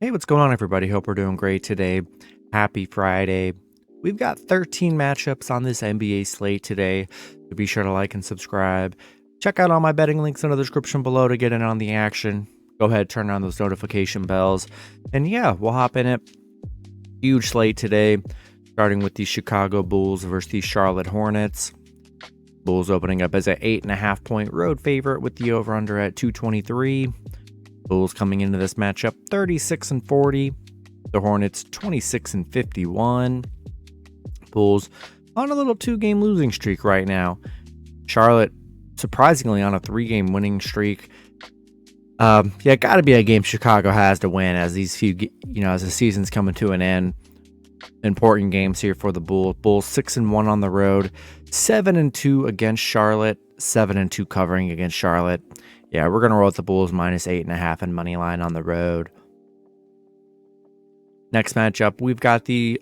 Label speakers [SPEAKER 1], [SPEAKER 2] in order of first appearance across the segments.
[SPEAKER 1] Hey, what's going on, everybody? Hope we're doing great today. Happy Friday. We've got 13 matchups on this NBA slate today, so be sure to like and subscribe. Check out all my betting links in the description below to get in on the action. Go ahead, turn on those notification bells. And yeah, we'll hop in it. Huge slate today, starting with the Chicago Bulls versus the Charlotte Hornets. Bulls opening up as an 8.5 point road favorite with the over-under at 223. Bulls coming into this matchup 36-40. The Hornets 26-51. Bulls on a little 2-game losing streak right now. Charlotte surprisingly on a 3-game winning streak. Gotta be a game Chicago has to win as these as the season's coming to an end. Important games here for the Bulls. Bulls 6-1 on the road, 7-2 against Charlotte, 7-2 covering against Charlotte. Yeah, we're going to roll with the Bulls minus 8.5 and money line on the road. Next matchup, we've got the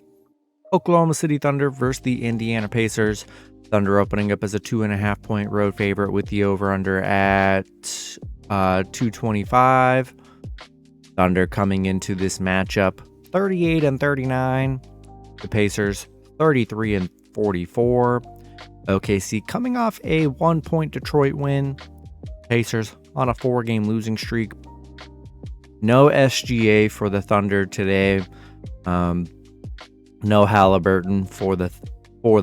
[SPEAKER 1] Oklahoma City Thunder versus the Indiana Pacers. Thunder opening up as a 2.5 point road favorite with the over-under at 225. Thunder coming into this matchup 38-39. The Pacers 33-44. OKC coming off a 1-point Detroit win. Pacers on a 4-game losing streak. No SGA for the Thunder today. No Halliburton for the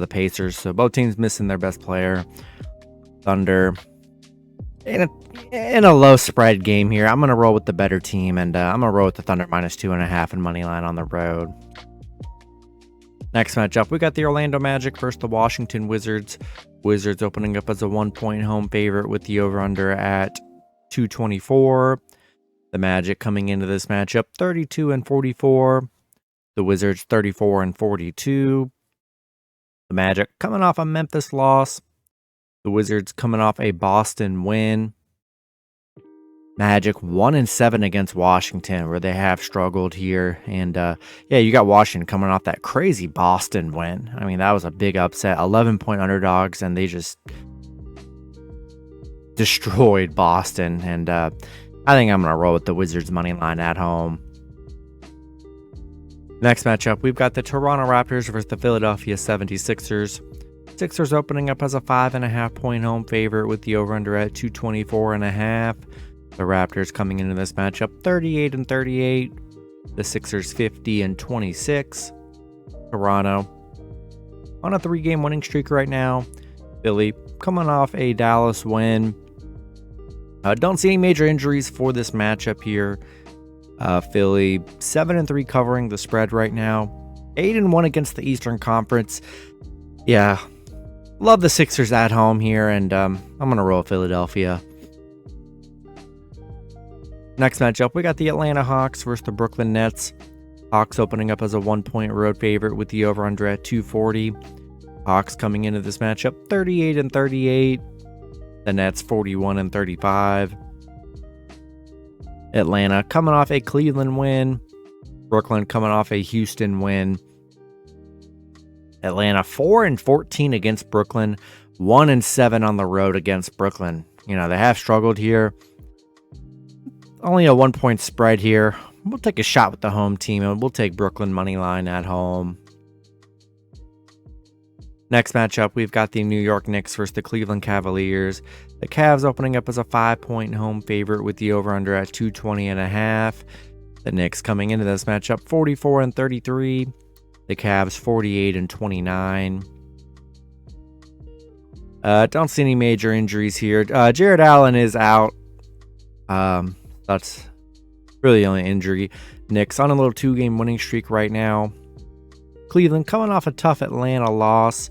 [SPEAKER 1] Pacers. So both teams missing their best player. Thunder in a low spread game here. I'm gonna roll with the better team, and I'm gonna roll with the Thunder minus 2.5 and money line on the road. Next matchup, we got the Orlando Magic versus the Washington Wizards. Wizards opening up as a 1-point home favorite with the over-under at 224. The Magic coming into this matchup 32-44. The Wizards 34-42. The Magic coming off a Memphis loss. The Wizards coming off a Boston win. Magic 1-7 against Washington, where they have struggled here. And you got Washington coming off that crazy Boston win. I mean, that was a big upset. 11-point underdogs, and they just destroyed Boston. And I think I'm going to roll with the Wizards money line at home. Next matchup, we've got the Toronto Raptors versus the Philadelphia 76ers. Sixers opening up as a 5.5 point home favorite with the over-under at 224.5. The Raptors coming into this matchup 38-38. The Sixers 50-26. Toronto on a 3-game winning streak right now. Philly coming off a Dallas win. Don't see any major injuries for this matchup here. Philly 7-3 covering the spread right now. 8-1 against the Eastern Conference. Yeah, love the Sixers at home here, and I'm going to roll Philadelphia. Next matchup, we got the Atlanta Hawks versus the Brooklyn Nets. Hawks opening up as a 1-point road favorite with the over-under at 240. Hawks coming into this matchup 38-38. The Nets 41-35. Atlanta coming off a Cleveland win. Brooklyn coming off a Houston win. Atlanta 4-14 against Brooklyn. 1-7 on the road against Brooklyn. They have struggled here. Only a 1-point spread here. We'll take a shot with the home team, and we'll take Brooklyn money line at home. Next matchup, we've got the New York Knicks versus the Cleveland Cavaliers. The Cavs opening up as a 5-point home favorite with the over-under at 220.5. The Knicks coming into this matchup 44-33. The Cavs 48-29. Don't see any major injuries here. Jared Allen is out. That's really the only injury. Knicks on a little 2-game winning streak right now. Cleveland coming off a tough Atlanta loss.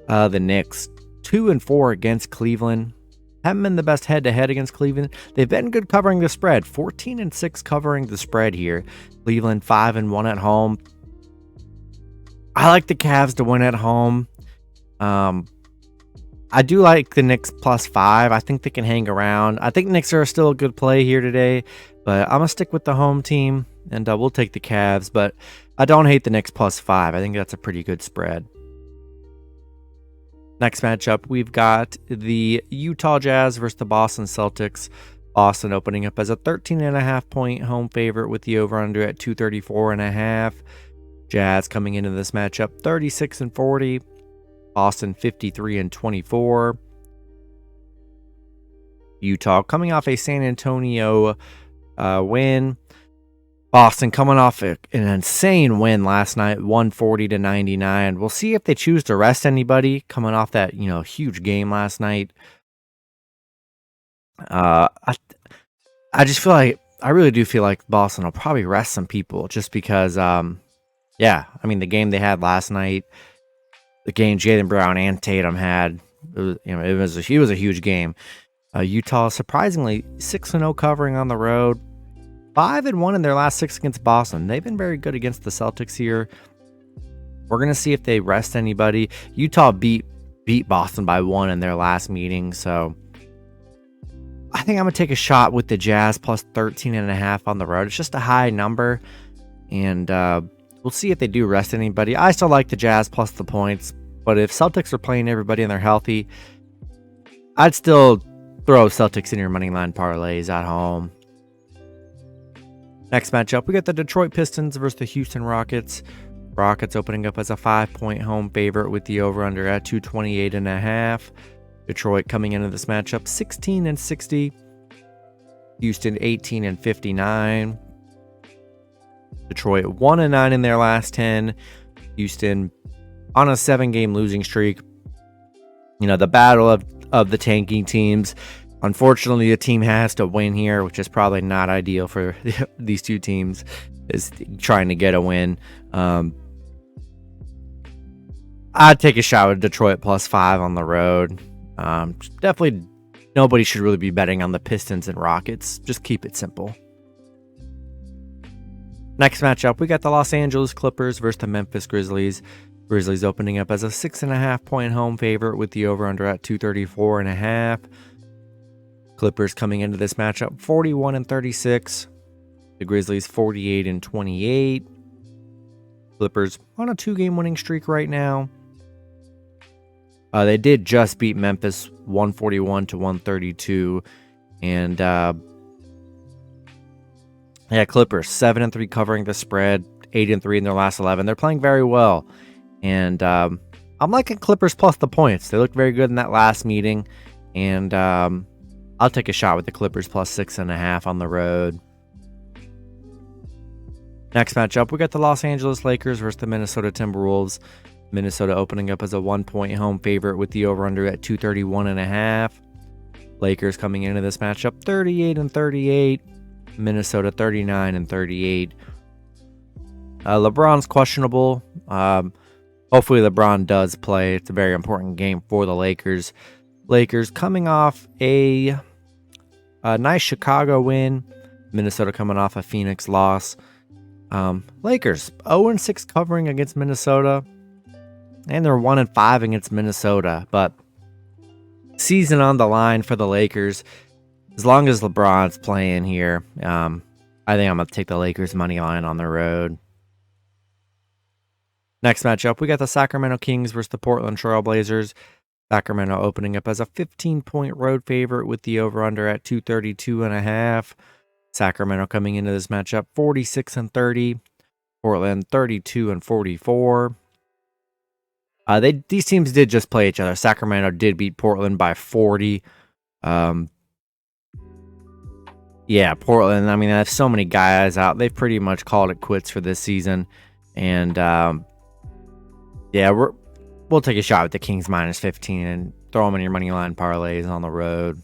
[SPEAKER 1] The Knicks 2-4 against Cleveland. Haven't been the best head-to-head against Cleveland. They've been good covering the spread. 14-6 covering the spread here. Cleveland 5-1 at home. I like the Cavs to win at home. I do like the Knicks +5. I think they can hang around. I think Knicks are still a good play here today, but I'm going to stick with the home team, and we'll take the Cavs. But I don't hate the Knicks +5. I think that's a pretty good spread. Next matchup, we've got the Utah Jazz versus the Boston Celtics. Boston opening up as a 13.5-point home favorite with the over-under at 234.5. Jazz coming into this matchup 36-40. Boston 53-24. Utah coming off a San Antonio win. Boston coming off an insane win last night, 140-99. We'll see if they choose to rest anybody coming off that huge game last night. I just feel like I really do feel like Boston will probably rest some people just because the game they had last night, the game Jaylen Brown and Tatum had, it was a huge game. Utah surprisingly 6-0 covering on the road, 5-1 in their last 6 against Boston. They've been very good against the Celtics here. We're gonna see if they rest anybody. Utah beat Boston by 1 in their last meeting, so I think I'm gonna take a shot with the Jazz plus 13.5 on the road. It's just a high number, and we'll see if they do rest anybody. I still like the Jazz plus the points, but if Celtics are playing everybody and they're healthy, I'd still throw Celtics in your money line parlays at home. Next matchup, we got the Detroit Pistons versus the Houston Rockets. Rockets opening up as a 5-point home favorite with the over-under at 228.5. Detroit coming into this matchup 16-60. Houston 18-59. Detroit 1-9 in their last 10. Houston on a 7-game losing streak. The battle of the tanking teams. Unfortunately, the team has to win here, which is probably not ideal for these two teams, is trying to get a win. I'd take a shot with Detroit plus 5 on the road. Definitely nobody should really be betting on the Pistons and Rockets. Just keep it simple. Next matchup, we got the Los Angeles Clippers versus the Memphis Grizzlies. Grizzlies opening up as a 6.5-point home favorite with the over-under at 234.5. Clippers coming into this matchup 41-36. The Grizzlies 48-28. Clippers on a 2-game winning streak right now. They did just beat Memphis 141-132. And Clippers 7-3 covering the spread, 8-3 in their last 11. They're playing very well. And I'm liking Clippers plus the points. They looked very good in that last meeting. And I'll take a shot with the Clippers plus 6.5 on the road. Next matchup, we got the Los Angeles Lakers versus the Minnesota Timberwolves. Minnesota opening up as a 1-point home favorite with the over-under at 231.5. Lakers coming into this matchup 38-38. Minnesota 39-38. LeBron's questionable. Hopefully LeBron does play. It's a very important game for the Lakers. Lakers coming off a nice Chicago win. Minnesota coming off a Phoenix loss. Lakers 0-6 covering against Minnesota. And they're 1-5 against Minnesota. But season on the line for the Lakers. As long as LeBron's playing here, I think I'm going to take the Lakers money line on the road. Next matchup, we got the Sacramento Kings versus the Portland Trail Blazers. Sacramento opening up as a 15-point road favorite with the over-under at 232.5. Sacramento coming into this matchup 46-30. Portland 32-44. These teams did just play each other. Sacramento did beat Portland by 40. Portland, I mean, they have so many guys out. They've pretty much called it quits for this season. And, we'll take a shot with the Kings minus 15 and throw them in your money line parlays on the road.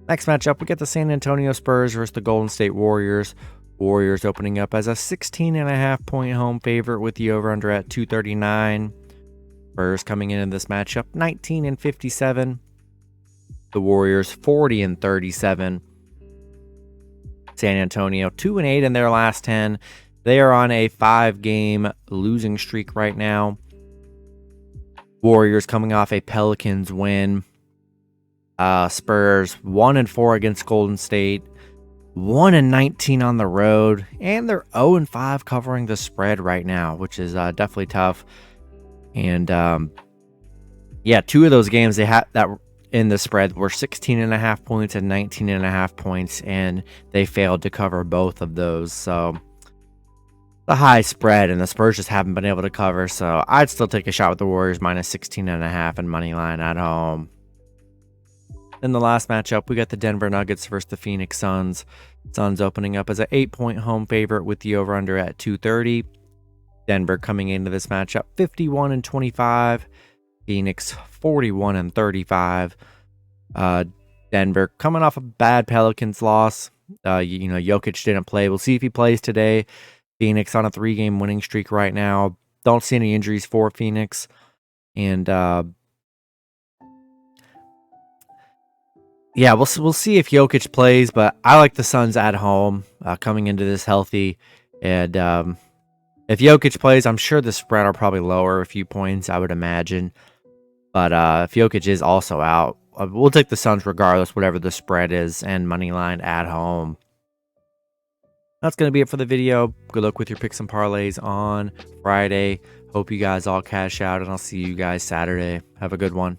[SPEAKER 1] Next matchup, we get the San Antonio Spurs versus the Golden State Warriors. Warriors opening up as a 16.5-point home favorite with the over-under at 239. Spurs coming into this matchup 19-57. The Warriors 40-37. San Antonio 2-8 in their last 10. They are on a 5-game losing streak right now. Warriors coming off a Pelicans win. Spurs 1-4 against Golden State. 1-19 on the road, and they're 0-5 covering the spread right now, which is definitely tough. And 2 of those games they had that in the spread were 16.5 points and 19.5 points, and they failed to cover both of those. So the high spread, and the Spurs just haven't been able to cover. So I'd still take a shot with the Warriors minus 16.5 and money line at home. In the last matchup, we got the Denver Nuggets versus the Phoenix Suns. Suns opening up as an 8-point home favorite with the over-under at 230. Denver coming into this matchup 51-25. Phoenix 41-35. Denver coming off a bad Pelicans loss. Jokic didn't play. We'll see if he plays today. Phoenix on a 3-game winning streak right now. Don't see any injuries for Phoenix. And yeah, we'll see if Jokic plays, but I like the Suns at home coming into this healthy. And if Jokic plays, I'm sure the spread will probably lower a few points, I would imagine. But if Jokic is also out, we'll take the Suns regardless, whatever the spread is, and money line at home. That's going to be it for the video. Good luck with your picks and parlays on Friday. Hope you guys all cash out, and I'll see you guys Saturday. Have a good one.